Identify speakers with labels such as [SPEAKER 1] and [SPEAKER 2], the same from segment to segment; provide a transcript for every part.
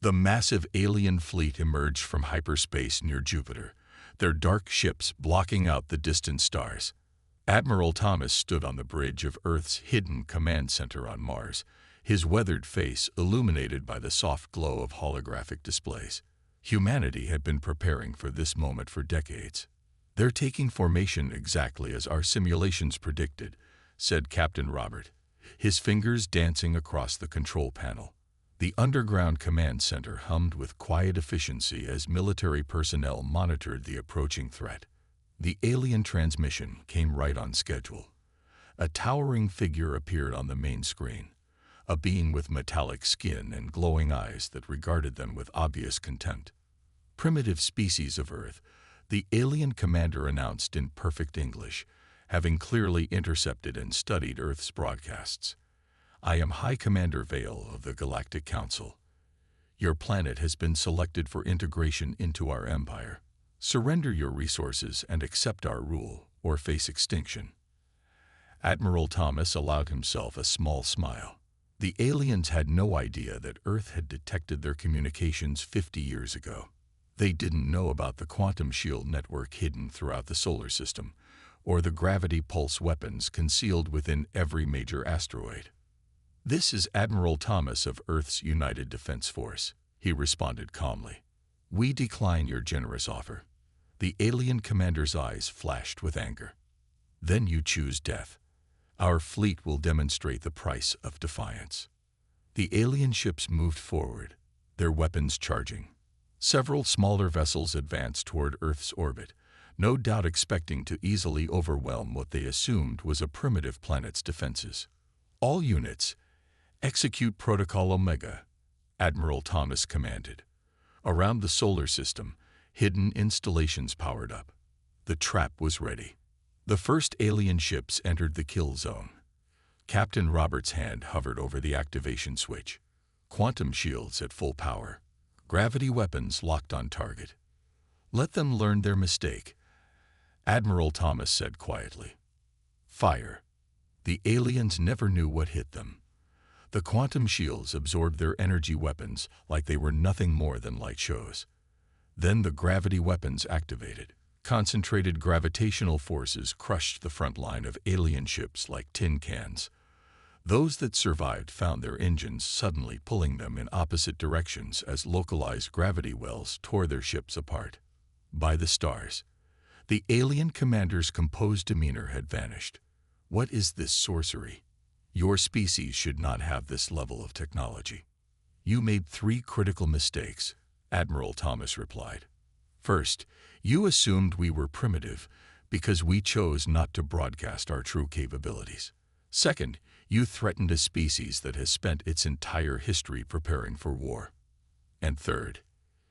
[SPEAKER 1] The massive alien fleet emerged from hyperspace near Jupiter, their dark ships blocking out the distant stars. Admiral Thomas stood on the bridge of Earth's hidden command center on Mars, his weathered face illuminated by the soft glow of holographic displays. Humanity had been preparing for this moment for decades. "They're taking formation exactly as our simulations predicted," said Captain Robert, his fingers dancing across the control panel. The underground command center hummed with quiet efficiency as military personnel monitored the approaching threat. The alien transmission came right on schedule. A towering figure appeared on the main screen, a being with metallic skin and glowing eyes that regarded them with obvious contempt. "Primitive species of Earth," the alien commander announced in perfect English, having clearly intercepted and studied Earth's broadcasts. "I am High Commander Vale of the Galactic Council. Your planet has been selected for integration into our empire. Surrender your resources and accept our rule, or face extinction." Admiral Thomas allowed himself a small smile. The aliens had no idea that Earth had detected their communications 50 years ago. They didn't know about the quantum shield network hidden throughout the solar system, or the gravity pulse weapons concealed within every major asteroid. "This is Admiral Thomas of Earth's United Defense Force," he responded calmly. "We decline your generous offer." The alien commander's eyes flashed with anger. "Then you choose death. Our fleet will demonstrate the price of defiance." The alien ships moved forward, their weapons charging. Several smaller vessels advanced toward Earth's orbit, no doubt expecting to easily overwhelm what they assumed was a primitive planet's defenses. "All units, execute Protocol Omega," Admiral Thomas commanded. Around the solar system, hidden installations powered up. The trap was ready. The first alien ships entered the kill zone. Captain Robert's hand hovered over the activation switch. Quantum shields at full power. Gravity weapons locked on target. "Let them learn their mistake," Admiral Thomas said quietly. Fire. The aliens never knew what hit them. The quantum shields absorbed their energy weapons like they were nothing more than light shows. Then the gravity weapons activated. Concentrated gravitational forces crushed the front line of alien ships like tin cans. Those that survived found their engines suddenly pulling them in opposite directions as localized gravity wells tore their ships apart. By the stars, the alien commander's composed demeanor had vanished. "What is this sorcery? Your species should not have this level of technology." "You made 3 critical mistakes," Admiral Thomas replied. "First, you assumed we were primitive because we chose not to broadcast our true capabilities. Second, you threatened a species that has spent its entire history preparing for war. And third,"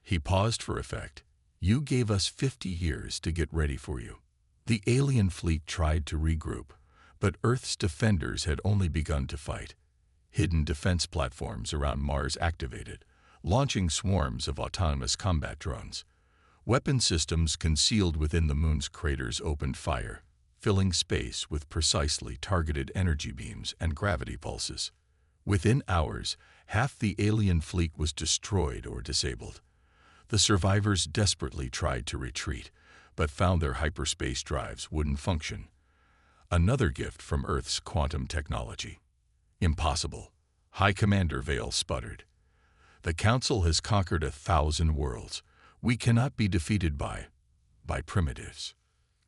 [SPEAKER 1] he paused for effect, "you gave us 50 years to get ready for you." The alien fleet tried to regroup, but Earth's defenders had only begun to fight. Hidden defense platforms around Mars activated, launching swarms of autonomous combat drones. Weapon systems concealed within the moon's craters opened fire, filling space with precisely targeted energy beams and gravity pulses. Within hours, half the alien fleet was destroyed or disabled. The survivors desperately tried to retreat, but found their hyperspace drives wouldn't function. Another gift from Earth's quantum technology. "Impossible," High Commander Vale sputtered. "The Council has conquered 1,000 worlds. We cannot be defeated by primitives."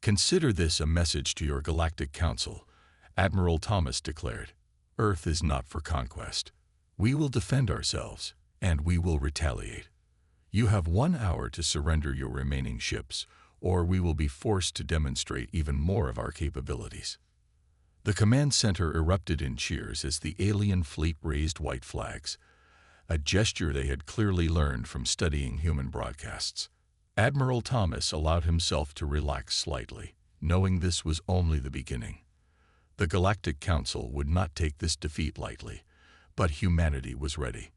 [SPEAKER 1] "Consider this a message to your Galactic Council," Admiral Thomas declared. "Earth is not for conquest. We will defend ourselves, and we will retaliate. You have 1 hour to surrender your remaining ships, or we will be forced to demonstrate even more of our capabilities." The command center erupted in cheers as the alien fleet raised white flags, a gesture they had clearly learned from studying human broadcasts. Admiral Thomas allowed himself to relax slightly, knowing this was only the beginning. The Galactic Council would not take this defeat lightly, but humanity was ready.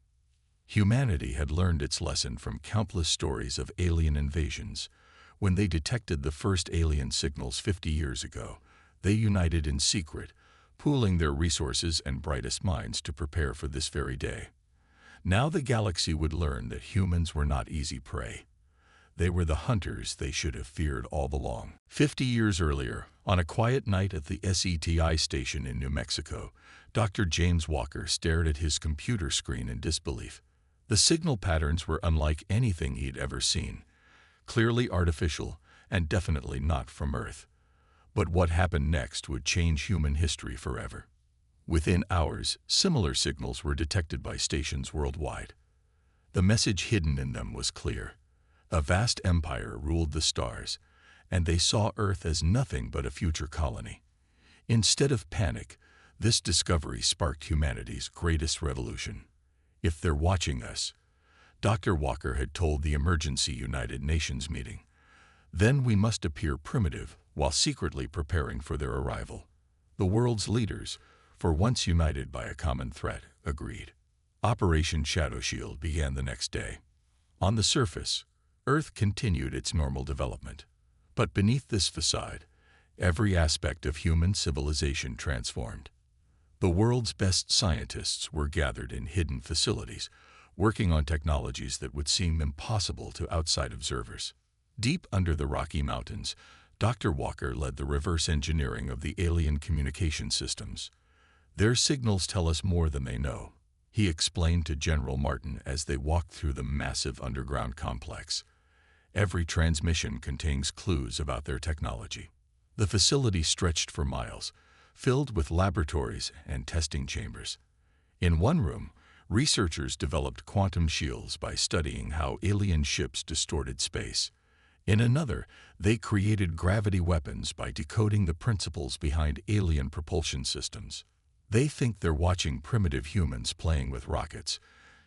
[SPEAKER 1] Humanity had learned its lesson from countless stories of alien invasions. When they detected the first alien signals 50 years ago, they united in secret, pooling their resources and brightest minds to prepare for this very day. Now the galaxy would learn that humans were not easy prey. They were the hunters they should have feared all along. 50 years earlier, on a quiet night at the SETI station in New Mexico, Dr. James Walker stared at his computer screen in disbelief. The signal patterns were unlike anything he'd ever seen, clearly artificial and definitely not from Earth. But what happened next would change human history forever. Within hours, similar signals were detected by stations worldwide. The message hidden in them was clear. A vast empire ruled the stars, and they saw Earth as nothing but a future colony. Instead of panic, this discovery sparked humanity's greatest revolution. If they're watching us, Dr. Walker had told the emergency United Nations meeting, then we must appear primitive while secretly preparing for their arrival. The world's leaders, for once united by a common threat, agreed. Operation Shadow Shield began the next day. On the surface, Earth continued its normal development. But beneath this facade, every aspect of human civilization transformed. The world's best scientists were gathered in hidden facilities, working on technologies that would seem impossible to outside observers. Deep under the Rocky Mountains, Dr. Walker led the reverse engineering of the alien communication systems. Their signals tell us more than they know, he explained to General Martin as they walked through the massive underground complex. Every transmission contains clues about their technology. The facility stretched for miles, filled with laboratories and testing chambers. In one room, researchers developed quantum shields by studying how alien ships distorted space. In another, they created gravity weapons by decoding the principles behind alien propulsion systems. They think they're watching primitive humans playing with rockets,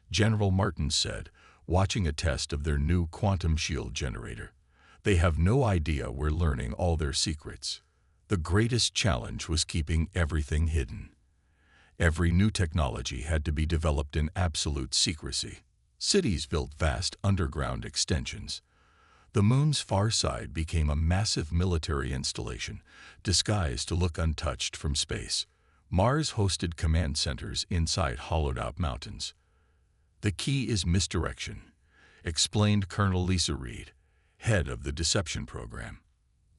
[SPEAKER 1] General Martin said, watching a test of their new quantum shield generator. They have no idea we're learning all their secrets. The greatest challenge was keeping everything hidden. Every new technology had to be developed in absolute secrecy. Cities built vast underground extensions. The moon's far side became a massive military installation, disguised to look untouched from space. Mars hosted command centers inside hollowed-out mountains. The key is misdirection, explained Colonel Lisa Reed, head of the deception program.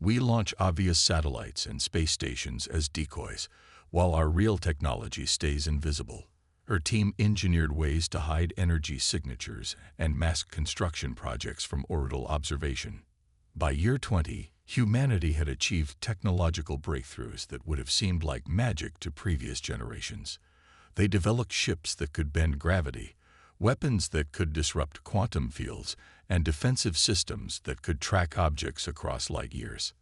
[SPEAKER 1] We launch obvious satellites and space stations as decoys, while our real technology stays invisible. Her team engineered ways to hide energy signatures and mask construction projects from orbital observation. By year 20, humanity had achieved technological breakthroughs that would have seemed like magic to previous generations. They developed ships that could bend gravity, weapons that could disrupt quantum fields, and defensive systems that could track objects across light years.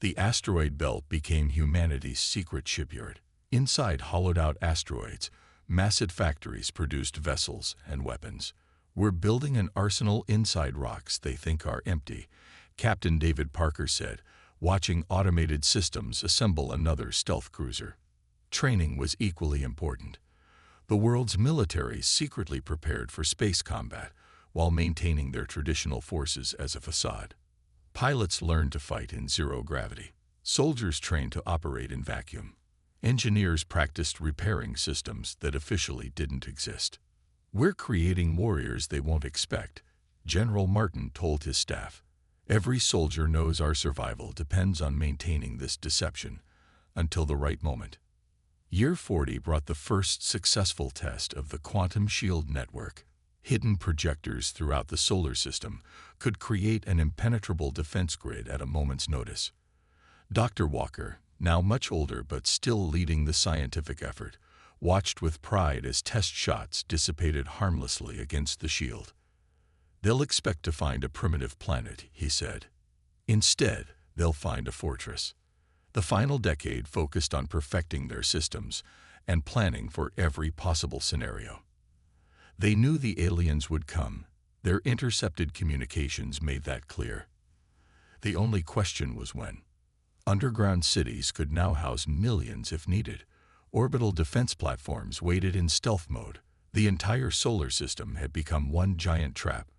[SPEAKER 1] The asteroid belt became humanity's secret shipyard. Inside hollowed-out asteroids, massive factories produced vessels and weapons. We're building an arsenal inside rocks they think are empty, Captain David Parker said, watching automated systems assemble another stealth cruiser. Training was equally important. The world's militaries secretly prepared for space combat while maintaining their traditional forces as a facade. Pilots learned to fight in zero gravity. Soldiers trained to operate in vacuum. Engineers practiced repairing systems that officially didn't exist. We're creating warriors they won't expect, General Martin told his staff. Every soldier knows our survival depends on maintaining this deception until the right moment. Year 40 brought the first successful test of the quantum shield network. Hidden projectors throughout the solar system could create an impenetrable defense grid at a moment's notice. Dr. Walker, now much older but still leading the scientific effort, watched with pride as test shots dissipated harmlessly against the shield. They'll expect to find a primitive planet, he said. Instead, they'll find a fortress. The final decade focused on perfecting their systems and planning for every possible scenario. They knew the aliens would come. Their intercepted communications made that clear. The only question was when. Underground cities could now house millions if needed. Orbital defense platforms waited in stealth mode. The entire solar system had become one giant trap,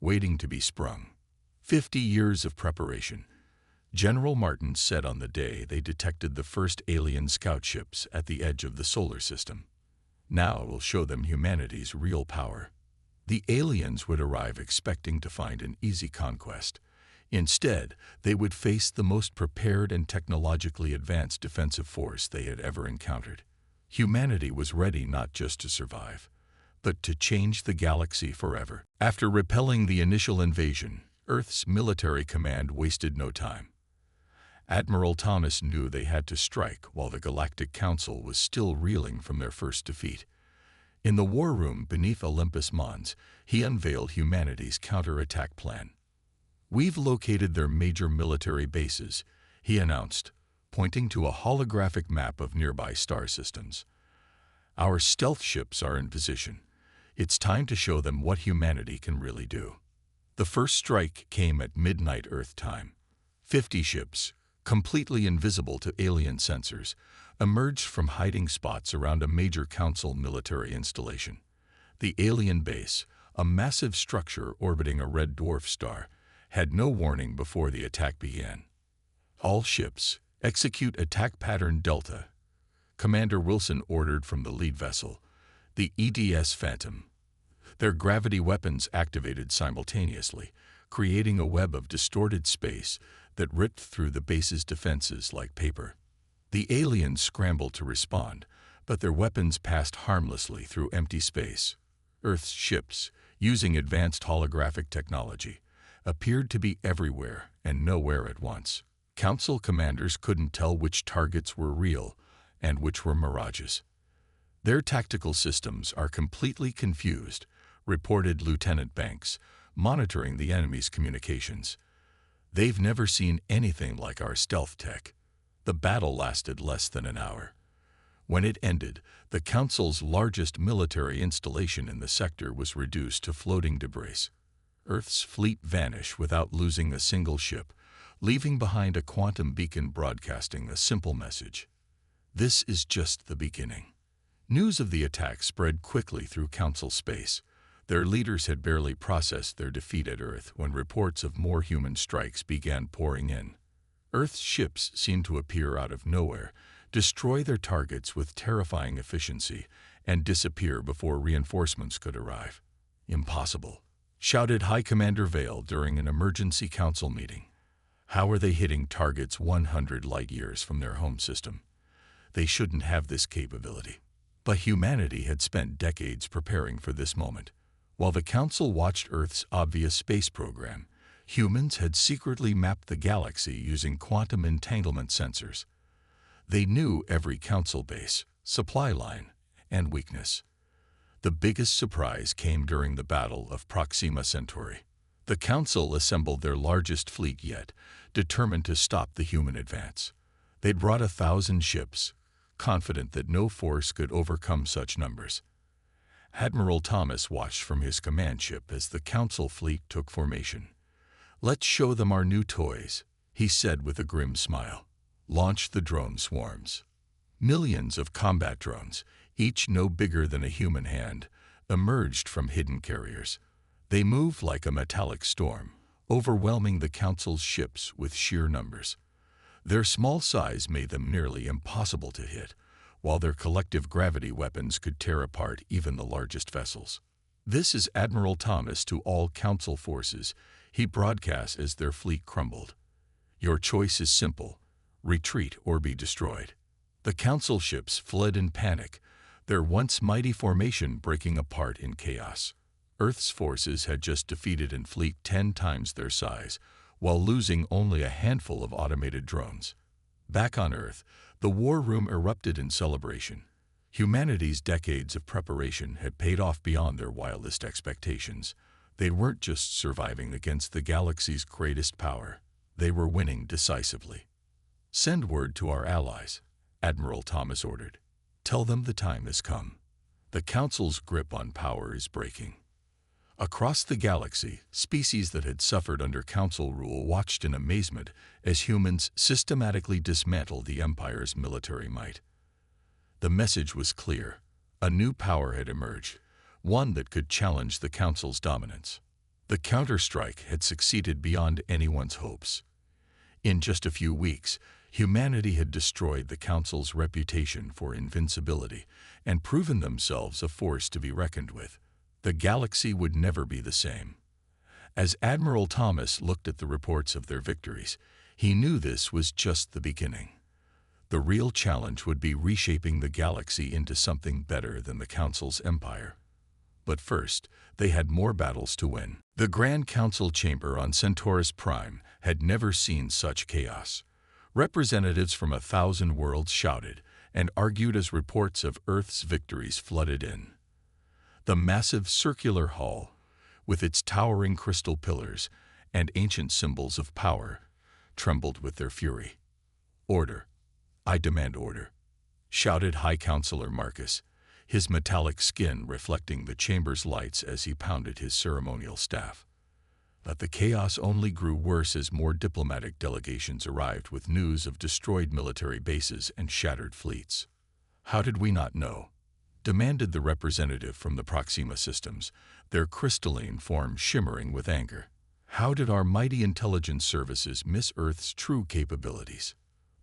[SPEAKER 1] waiting to be sprung. 50 years of preparation. General Martin said on the day they detected the first alien scout ships at the edge of the solar system. Now we'll show them humanity's real power. The aliens would arrive expecting to find an easy conquest. Instead, they would face the most prepared and technologically advanced defensive force they had ever encountered. Humanity was ready not just to survive, but to change the galaxy forever. After repelling the initial invasion, Earth's military command wasted no time. Admiral Thomas knew they had to strike while the Galactic Council was still reeling from their first defeat. In the war room beneath Olympus Mons, he unveiled humanity's counterattack plan. "We've located their major military bases," he announced, pointing to a holographic map of nearby star systems. "Our stealth ships are in position. It's time to show them what humanity can really do." The first strike came at midnight Earth time. 50 ships, completely invisible to alien sensors, emerged from hiding spots around a major Council military installation. The alien base, a massive structure orbiting a red dwarf star, had no warning before the attack began. "All ships, execute attack pattern Delta," Commander Wilson ordered from the lead vessel, the EDS Phantom. Their gravity weapons activated simultaneously, creating a web of distorted space that ripped through the base's defenses like paper. The aliens scrambled to respond, but their weapons passed harmlessly through empty space. Earth's ships, using advanced holographic technology, appeared to be everywhere and nowhere at once. Council commanders couldn't tell which targets were real and which were mirages. "Their tactical systems are completely confused," reported Lieutenant Banks, monitoring the enemy's communications. "They've never seen anything like our stealth tech." The battle lasted less than an hour. When it ended, the Council's largest military installation in the sector was reduced to floating debris. Earth's fleet vanished without losing a single ship, leaving behind a quantum beacon broadcasting a simple message: "This is just the beginning." News of the attack spread quickly through Council space. Their leaders had barely processed their defeat at Earth when reports of more human strikes began pouring in. Earth's ships seemed to appear out of nowhere, destroy their targets with terrifying efficiency, and disappear before reinforcements could arrive. "Impossible," shouted High Commander Vale during an emergency council meeting. "How are they hitting targets 100 light-years from their home system? They shouldn't have this capability." But humanity had spent decades preparing for this moment. While the Council watched Earth's obvious space program, humans had secretly mapped the galaxy using quantum entanglement sensors. They knew every Council base, supply line, and weakness. The biggest surprise came during the Battle of Proxima Centauri. The Council assembled their largest fleet yet, determined to stop the human advance. They'd brought 1,000 ships, confident that no force could overcome such numbers. Admiral Thomas watched from his command ship as the Council fleet took formation. "Let's show them our new toys," he said with a grim smile. "Launch the drone swarms." Millions of combat drones, each no bigger than a human hand, emerged from hidden carriers. They moved like a metallic storm, overwhelming the Council's ships with sheer numbers. Their small size made them nearly impossible to hit, while their collective gravity weapons could tear apart even the largest vessels. "This is Admiral Thomas to all Council forces," he broadcast as their fleet crumbled. "Your choice is simple: retreat or be destroyed." The Council ships fled in panic, their once mighty formation breaking apart in chaos. Earth's forces had just defeated a fleet 10 times their size, while losing only a handful of automated drones. Back on Earth, the war room erupted in celebration. Humanity's decades of preparation had paid off beyond their wildest expectations. They weren't just surviving against the galaxy's greatest power, they were winning decisively. "Send word to our allies," Admiral Thomas ordered. "Tell them the time has come. The Council's grip on power is breaking." Across the galaxy, species that had suffered under Council rule watched in amazement as humans systematically dismantled the Empire's military might. The message was clear: a new power had emerged, one that could challenge the Council's dominance. The counterstrike had succeeded beyond anyone's hopes. In just a few weeks, Humanity had destroyed the Council's reputation for invincibility and proven themselves a force to be reckoned with. The galaxy would never be the same. As Admiral Thomas looked at the reports of their victories, he knew this was just the beginning. The real challenge would be reshaping the galaxy into something better than the Council's empire. But first, they had more battles to win. The Grand Council chamber on Centaurus Prime had never seen such chaos. Representatives from 1,000 worlds shouted and argued as reports of Earth's victories flooded in. The massive circular hall, with its towering crystal pillars and ancient symbols of power, trembled with their fury. "Order! I demand order!" shouted High Counselor Marcus, his metallic skin reflecting the chamber's lights as he pounded his ceremonial staff. But the chaos only grew worse as more diplomatic delegations arrived with news of destroyed military bases and shattered fleets. "How did we not know?" demanded the representative from the Proxima Systems, their crystalline form shimmering with anger. "How did our mighty intelligence services miss Earth's true capabilities?"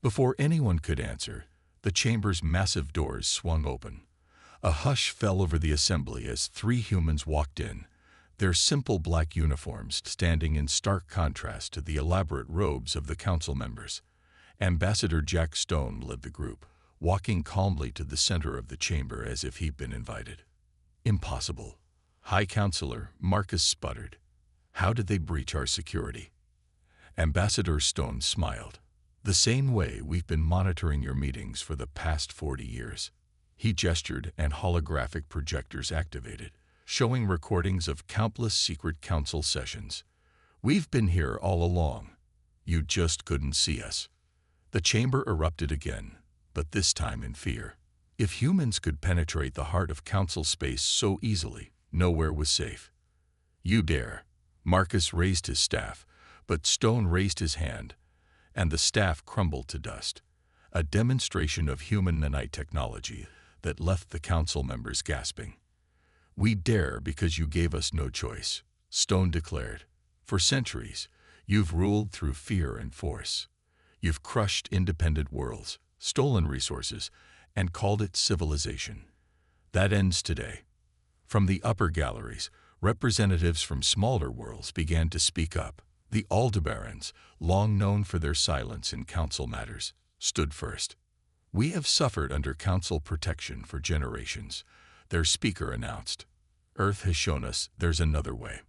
[SPEAKER 1] Before anyone could answer, the chamber's massive doors swung open. A hush fell over the assembly as 3 humans walked in, their simple black uniforms standing in stark contrast to the elaborate robes of the council members. Ambassador Jack Stone led the group, walking calmly to the center of the chamber as if he'd been invited. "Impossible," High Counselor Marcus sputtered. "How did they breach our security?" Ambassador Stone smiled. "The same way we've been monitoring your meetings for the past 40 years. He gestured and holographic projectors activated, showing recordings of countless secret council sessions. "We've been here all along. You just couldn't see us." The chamber erupted again, but this time in fear. If humans could penetrate the heart of council space so easily, nowhere was safe. "You dare!" Marcus raised his staff, but Stone raised his hand, and the staff crumbled to dust, a demonstration of human nanite technology that left the council members gasping. "We dare because you gave us no choice," Stone declared. "For centuries, you've ruled through fear and force. You've crushed independent worlds, stolen resources, and called it civilization. That ends today." From the upper galleries, representatives from smaller worlds began to speak up. The Aldebarans, long known for their silence in council matters, stood first. "We have suffered under council protection for generations," their speaker announced. "Earth has shown us there's another way."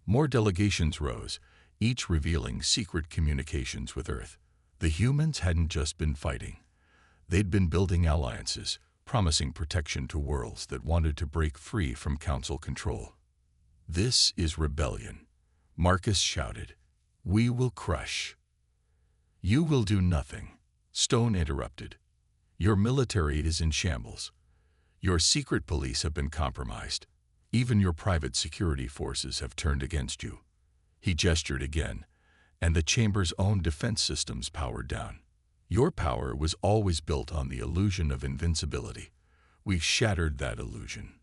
[SPEAKER 1] More delegations rose, each revealing secret communications with Earth. The humans hadn't just been fighting. They'd been building alliances, promising protection to worlds that wanted to break free from council control. "This is rebellion," Marcus shouted. "We will crush." "You will do nothing," Stone interrupted. "Your military is in shambles. Your secret police have been compromised. Even your private security forces have turned against you." He gestured again, and the chamber's own defense systems powered down. "Your power was always built on the illusion of invincibility. We've shattered that illusion."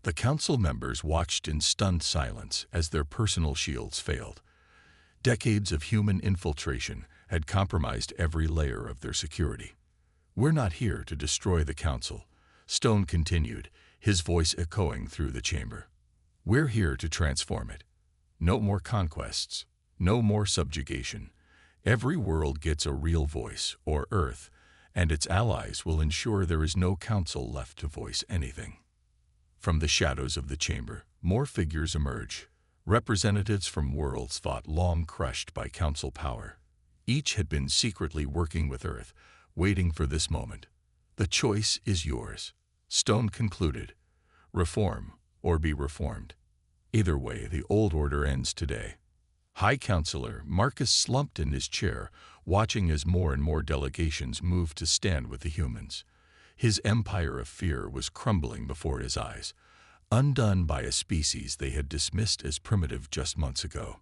[SPEAKER 1] The council members watched in stunned silence as their personal shields failed. Decades of human infiltration had compromised every layer of their security. "We're not here to destroy the council," Stone continued, his voice echoing through the chamber. "We're here to transform it. No more conquests, no more subjugation. Every world gets a real voice, or Earth, and its allies will ensure there is no council left to voice anything." From the shadows of the chamber, more figures emerge. Representatives from worlds fought long crushed by council power. Each had been secretly working with Earth, waiting for this moment. "The choice is yours," Stone concluded. "Reform or be reformed. Either way, the old order ends today." High Counselor Marcus slumped in his chair, watching as more and more delegations moved to stand with the humans. His empire of fear was crumbling before his eyes, undone by a species they had dismissed as primitive just months ago.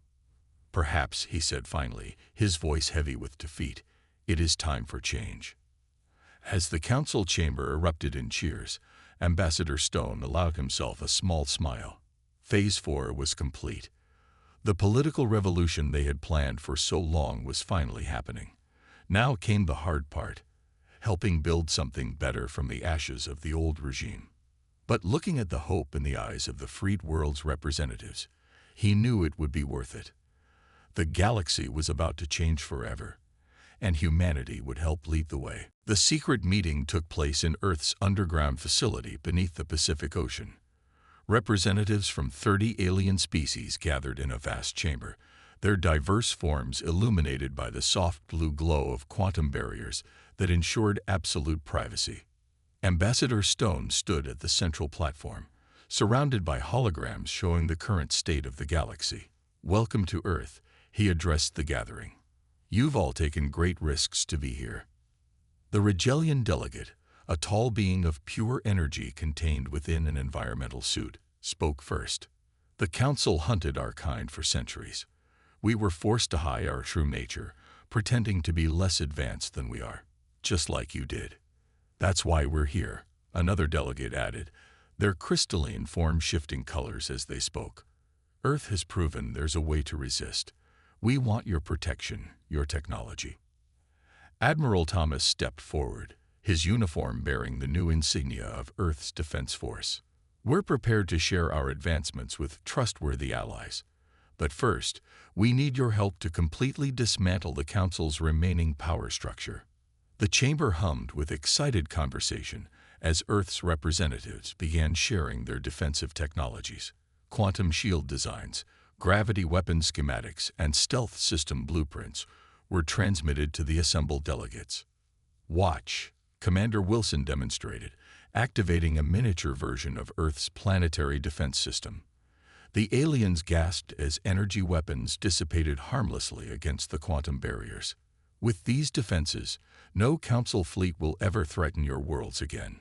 [SPEAKER 1] "Perhaps," he said finally, his voice heavy with defeat, "it is time for change." As the council chamber erupted in cheers, Ambassador Stone allowed himself a small smile. Phase 4 was complete. The political revolution they had planned for so long was finally happening. Now came the hard part, helping build something better from the ashes of the old regime. But looking at the hope in the eyes of the freed world's representatives, he knew it would be worth it. The galaxy was about to change forever, and humanity would help lead the way. The secret meeting took place in Earth's underground facility beneath the Pacific Ocean. Representatives from 30 alien species gathered in a vast chamber, their diverse forms illuminated by the soft blue glow of quantum barriers that ensured absolute privacy. Ambassador Stone stood at the central platform, surrounded by holograms showing the current state of the galaxy. "Welcome to Earth," he addressed the gathering. "You've all taken great risks to be here." The Retaliation delegate, a tall being of pure energy contained within an environmental suit, spoke first. "The Council hunted our kind for centuries. We were forced to hide our true nature, pretending to be less advanced than we are, just like you did. That's why we're here," another delegate added, their crystalline form shifting colors as they spoke. "Earth has proven there's a way to resist. We want your protection, your technology." Admiral Thomas stepped forward, his uniform bearing the new insignia of Earth's Defense Force. "We're prepared to share our advancements with trustworthy allies. But first, we need your help to completely dismantle the Council's remaining power structure." The chamber hummed with excited conversation as Earth's representatives began sharing their defensive technologies. Quantum shield designs, gravity weapon schematics, and stealth system blueprints were transmitted to the assembled delegates. "Watch," Commander Wilson demonstrated, activating a miniature version of Earth's planetary defense system. The aliens gasped as energy weapons dissipated harmlessly against the quantum barriers. "With these defenses, no Council fleet will ever threaten your worlds again."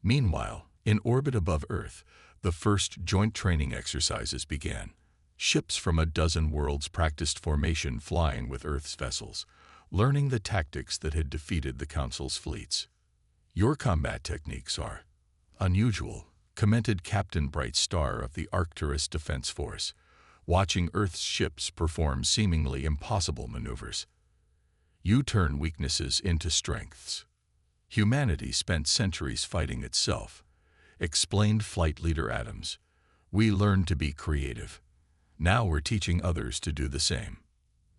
[SPEAKER 1] Meanwhile, in orbit above Earth, the first joint training exercises began. Ships from a dozen worlds practiced formation flying with Earth's vessels, learning the tactics that had defeated the Council's fleets. "Your combat techniques are unusual," commented Captain Bright Star of the Arcturus Defense Force, watching Earth's ships perform seemingly impossible maneuvers. "You turn weaknesses into strengths." "Humanity spent centuries fighting itself," explained Flight Leader Adams. "We learned to be creative. Now we're teaching others to do the same."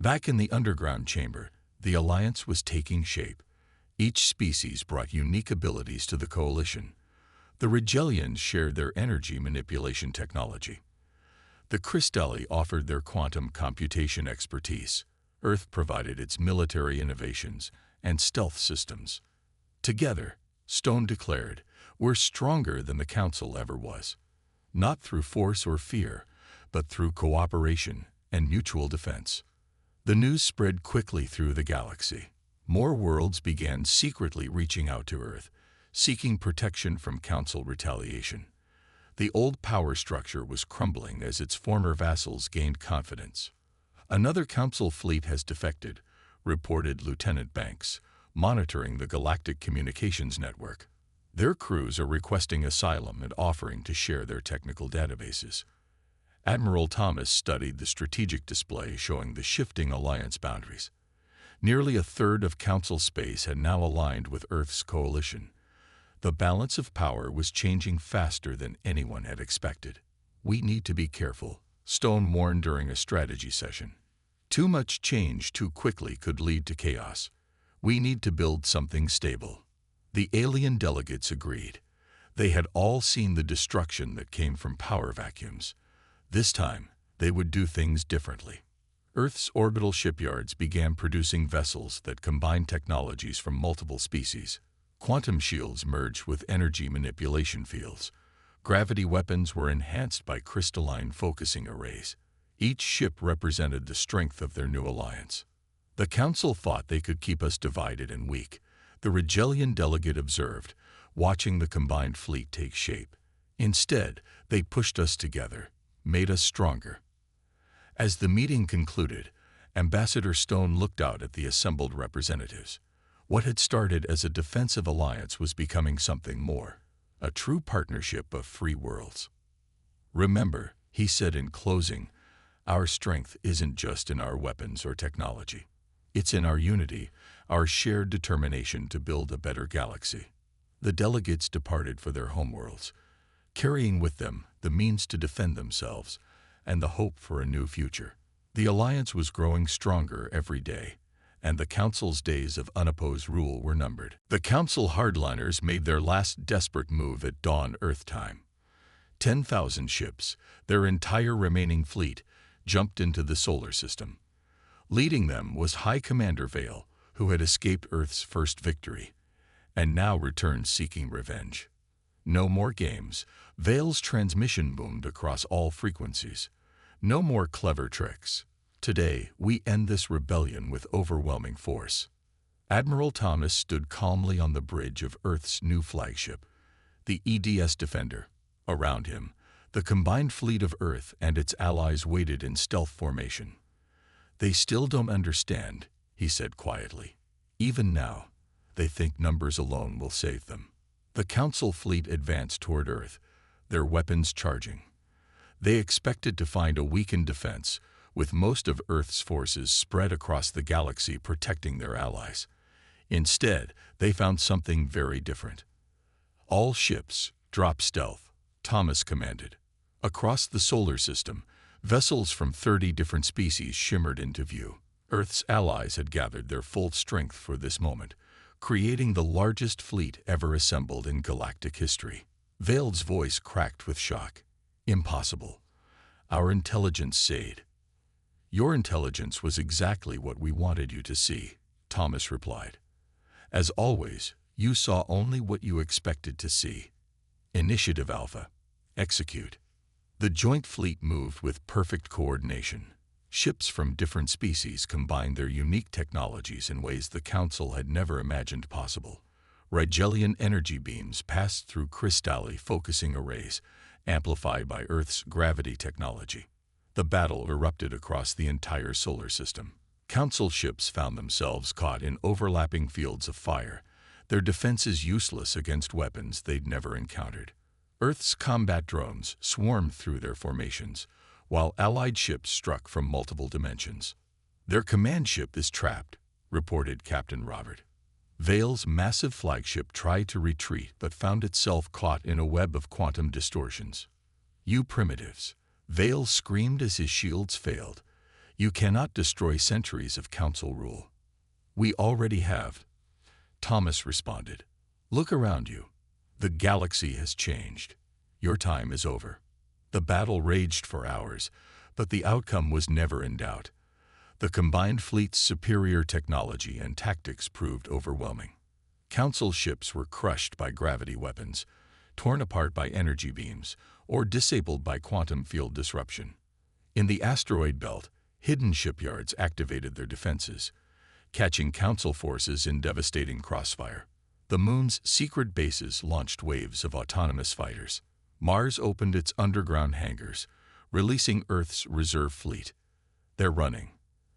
[SPEAKER 1] Back in the underground chamber, the alliance was taking shape. Each species brought unique abilities to the coalition. The Retalians shared their energy manipulation technology. The Crystalli offered their quantum computation expertise. Earth provided its military innovations and stealth systems. Together, Stone declared, "We're stronger than the Council ever was. Not through force or fear, but through cooperation and mutual defense." The news spread quickly through the galaxy. More worlds began secretly reaching out to Earth, seeking protection from Council retaliation. The old power structure was crumbling as its former vassals gained confidence. "Another Council fleet has defected," reported Lieutenant Banks, monitoring the Galactic communications network. "Their crews are requesting asylum and offering to share their technical databases." Admiral Thomas studied the strategic display showing the shifting alliance boundaries. Nearly a third of Council space had now aligned with Earth's coalition. The balance of power was changing faster than anyone had expected. "We need to be careful," Stone warned during a strategy session. "Too much change too quickly could lead to chaos. We need to build something stable." The alien delegates agreed. They had all seen the destruction that came from power vacuums. This time, they would do things differently. Earth's orbital shipyards began producing vessels that combined technologies from multiple species. Quantum shields merged with energy manipulation fields. Gravity weapons were enhanced by crystalline focusing arrays. Each ship represented the strength of their new alliance. "The Council thought they could keep us divided and weak," the Retaliation delegate observed, watching the combined fleet take shape. "Instead, they pushed us together, made us stronger." As the meeting concluded, Ambassador Stone looked out at the assembled representatives. What had started as a defensive alliance was becoming something more, a true partnership of free worlds. "Remember," he said in closing, "our strength isn't just in our weapons or technology. It's in our unity, our shared determination to build a better galaxy. The delegates departed for their homeworlds, carrying with them the means to defend themselves and the hope for a new future. The alliance was growing stronger every day, and the Council's days of unopposed rule were numbered. The Council hardliners made their last desperate move at dawn Earth time. 10,000 ships, their entire remaining fleet, jumped into the solar system. Leading them was High Commander Vale, who had escaped Earth's first victory, and now returned seeking revenge. No more games. Vale's transmission boomed across all frequencies. No more clever tricks. Today, we end this rebellion with overwhelming force. Admiral Thomas stood calmly on the bridge of Earth's new flagship, the EDS Defender. Around him, the combined fleet of Earth and its allies waited in stealth formation. "They still don't understand," he said quietly. "Even now, they think numbers alone will save them." The Council fleet advanced toward Earth, their weapons charging. They expected to find a weakened defense, with most of Earth's forces spread across the galaxy protecting their allies. Instead, they found something very different. "All ships, drop stealth," Thomas commanded. Across the solar system, vessels from 30 different species shimmered into view. Earth's allies had gathered their full strength for this moment, creating the largest fleet ever assembled in galactic history. Vale's voice cracked with shock. "Impossible. Our intelligence said." "Your intelligence was exactly what we wanted you to see," Thomas replied. "As always, you saw only what you expected to see. Initiative Alpha. Execute." The joint fleet moved with perfect coordination. Ships from different species combined their unique technologies in ways the Council had never imagined possible. Rigelian energy beams passed through crystalline focusing arrays, amplified by Earth's gravity technology. The battle erupted across the entire solar system. Council ships found themselves caught in overlapping fields of fire, their defenses useless against weapons they'd never encountered. Earth's combat drones swarmed through their formations, while Allied ships struck from multiple dimensions. "Their command ship is trapped," reported Captain Robert. Vale's massive flagship tried to retreat but found itself caught in a web of quantum distortions. "You primitives," Vale screamed as his shields failed. "You cannot destroy centuries of Council rule." "We already have," Thomas responded. "Look around you. The galaxy has changed. Your time is over." The battle raged for hours, but the outcome was never in doubt. The combined fleet's superior technology and tactics proved overwhelming. Council ships were crushed by gravity weapons, torn apart by energy beams, or disabled by quantum field disruption. In the asteroid belt, hidden shipyards activated their defenses, catching Council forces in devastating crossfire. The Moon's secret bases launched waves of autonomous fighters. Mars opened its underground hangars, releasing Earth's reserve fleet. "They're running,"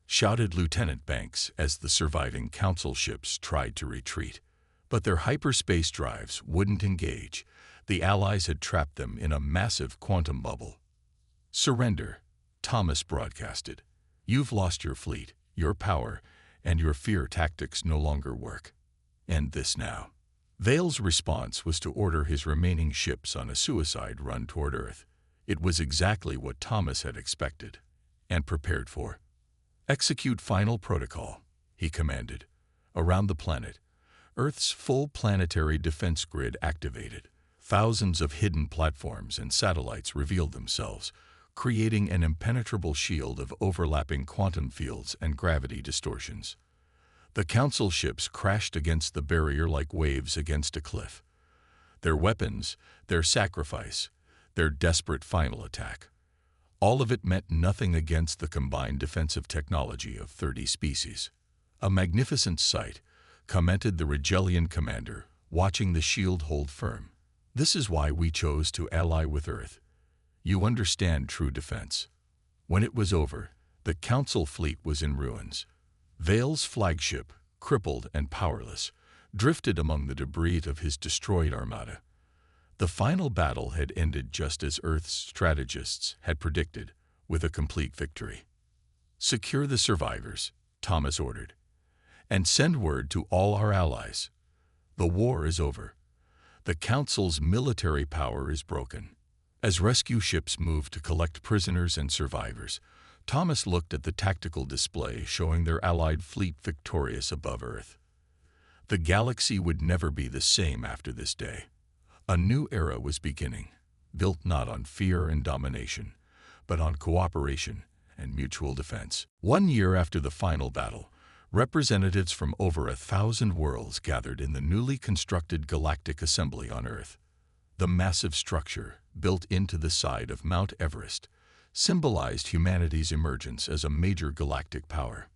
[SPEAKER 1] shouted Lieutenant Banks as the surviving Council ships tried to retreat. But their hyperspace drives wouldn't engage. The Allies had trapped them in a massive quantum bubble. "Surrender," Thomas broadcasted. "You've lost your fleet, your power, and your fear tactics no longer work. End this now." Vale's response was to order his remaining ships on a suicide run toward Earth. It was exactly what Thomas had expected and prepared for. "Execute final protocol," he commanded. Around the planet, Earth's full planetary defense grid activated. Thousands of hidden platforms and satellites revealed themselves, creating an impenetrable shield of overlapping quantum fields and gravity distortions. The Council ships crashed against the barrier like waves against a cliff. Their weapons, their sacrifice, their desperate final attack. All of it meant nothing against the combined defensive technology of 30 species. "A magnificent sight," commented the Rigelian commander, watching the shield hold firm. "This is why we chose to ally with Earth. You understand true defense." When it was over, the Council fleet was in ruins. Vale's flagship, crippled and powerless, drifted among the debris of his destroyed armada. The final battle had ended just as Earth's strategists had predicted, with a complete victory. "Secure the survivors," Thomas ordered. and send word to all our allies. The war is over. The Council's military power is broken. As rescue ships moved to collect prisoners and survivors, Thomas looked at the tactical display showing their allied fleet victorious above Earth. The galaxy would never be the same after this day. A new era was beginning, built not on fear and domination, but on cooperation and mutual defense. 1 year after the final battle, representatives from over 1,000 worlds gathered in the newly constructed Galactic Assembly on Earth. The massive structure, built into the side of Mount Everest, symbolized humanity's emergence as a major galactic power.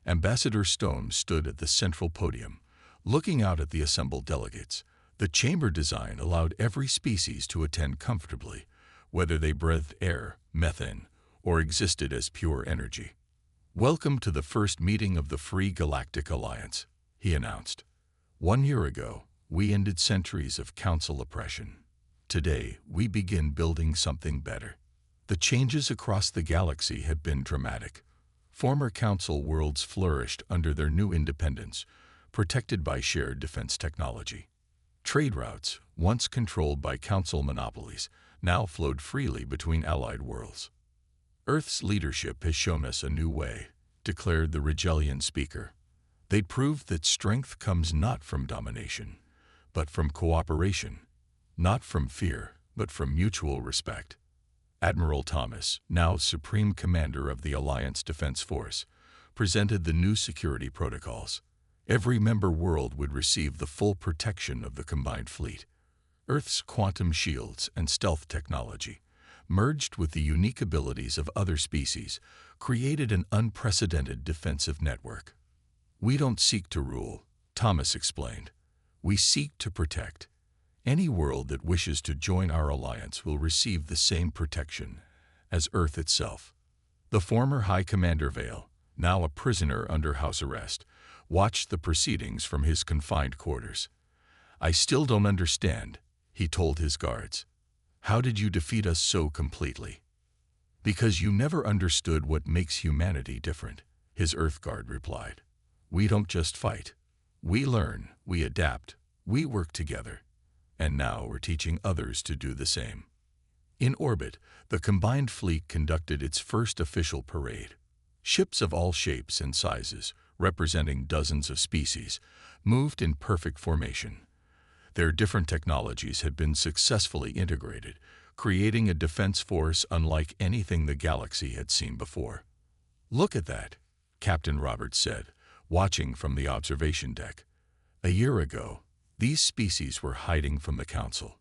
[SPEAKER 1] Ambassador Stone stood at the central podium, looking out at the assembled delegates. The chamber design allowed every species to attend comfortably, whether they breathed air, methane, or existed as pure energy. "Welcome to the first meeting of the Free Galactic Alliance," he announced. 1 year ago, we ended centuries of council oppression. Today, we begin building something better. The changes across the galaxy had been dramatic. Former council worlds flourished under their new independence, protected by shared defense technology. Trade routes, once controlled by council monopolies, now flowed freely between allied worlds. "Earth's leadership has shown us a new way," declared the Retaliation speaker. They'd proved that strength comes not from domination, but from cooperation, not from fear, but from mutual respect. Admiral Thomas, now Supreme Commander of the Alliance Defense Force, presented the new security protocols. Every member world would receive the full protection of the combined fleet. Earth's quantum shields and stealth technology, merged with the unique abilities of other species, created an unprecedented defensive network. "We don't seek to rule," Thomas explained. "We seek to protect. Any world that wishes to join our alliance will receive the same protection as Earth itself." The former High Commander Vale, now a prisoner under house arrest, watched the proceedings from his confined quarters. "I still don't understand," he told his guards. "How did you defeat us so completely?" "Because you never understood what makes humanity different," his Earth guard replied. "We don't just fight. We learn, we adapt, we work together. And now we're teaching others to do the same." In orbit, the combined fleet conducted its first official parade. Ships of all shapes and sizes, representing dozens of species, moved in perfect formation. Their different technologies had been successfully integrated, creating a defense force unlike anything the galaxy had seen before. "Look at that," Captain Roberts said, watching from the observation deck. "A year ago, these species were hiding from the Council.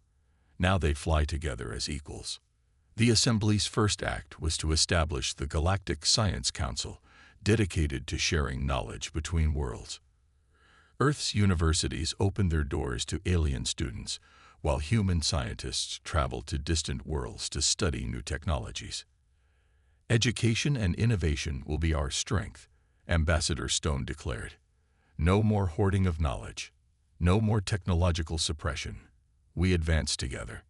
[SPEAKER 1] Now they fly together as equals." The Assembly's first act was to establish the Galactic Science Council, dedicated to sharing knowledge between worlds. Earth's universities opened their doors to alien students, while human scientists traveled to distant worlds to study new technologies. "Education and innovation will be our strength," Ambassador Stone declared. "No more hoarding of knowledge. No more technological suppression. We advance together."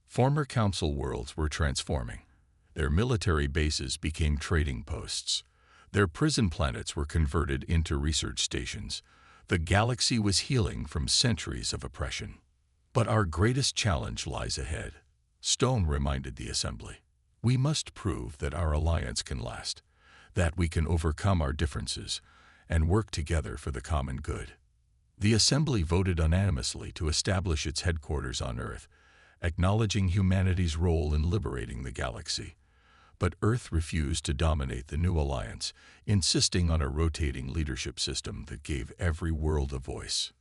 [SPEAKER 1] Former Council worlds were transforming. Their military bases became trading posts. Their prison planets were converted into research stations. The galaxy was healing from centuries of oppression. "But our greatest challenge lies ahead," Stone reminded the Assembly. "We must prove that our alliance can last, that we can overcome our differences, and work together for the common good." The Assembly voted unanimously to establish its headquarters on Earth, acknowledging humanity's role in liberating the galaxy. But Earth refused to dominate the new alliance, insisting on a rotating leadership system that gave every world a voice.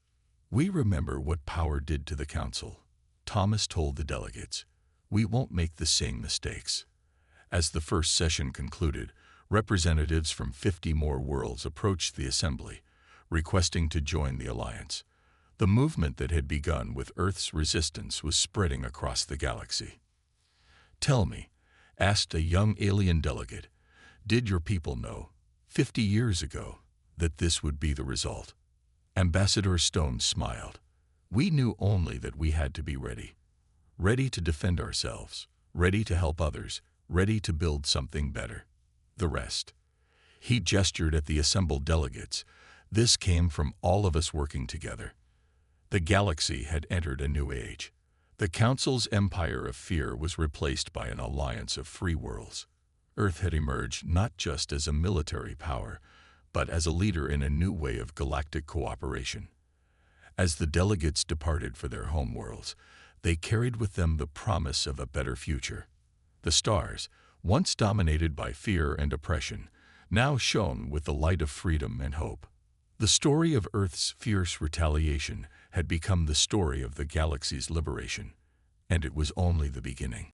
[SPEAKER 1] "We remember what power did to the Council," Thomas told the delegates. "We won't make the same mistakes." As the first session concluded, representatives from 50 more worlds approached the Assembly, requesting to join the alliance. The movement that had begun with Earth's resistance was spreading across the galaxy. "Tell me," asked a young alien delegate, "did your people know, 50 years ago, that this would be the result?" Ambassador Stone smiled. "We knew only that we had to be ready. Ready to defend ourselves, ready to help others, ready to build something better. The rest." He gestured at the assembled delegates. This came from all of us working together. The galaxy had entered a new age. The Council's empire of fear was replaced by an alliance of free worlds. Earth had emerged not just as a military power, but as a leader in a new way of galactic cooperation. As the delegates departed for their homeworlds, they carried with them the promise of a better future. The stars, once dominated by fear and oppression, now shone with the light of freedom and hope. The story of Earth's fierce retaliation had become the story of the galaxy's liberation, and it was only the beginning.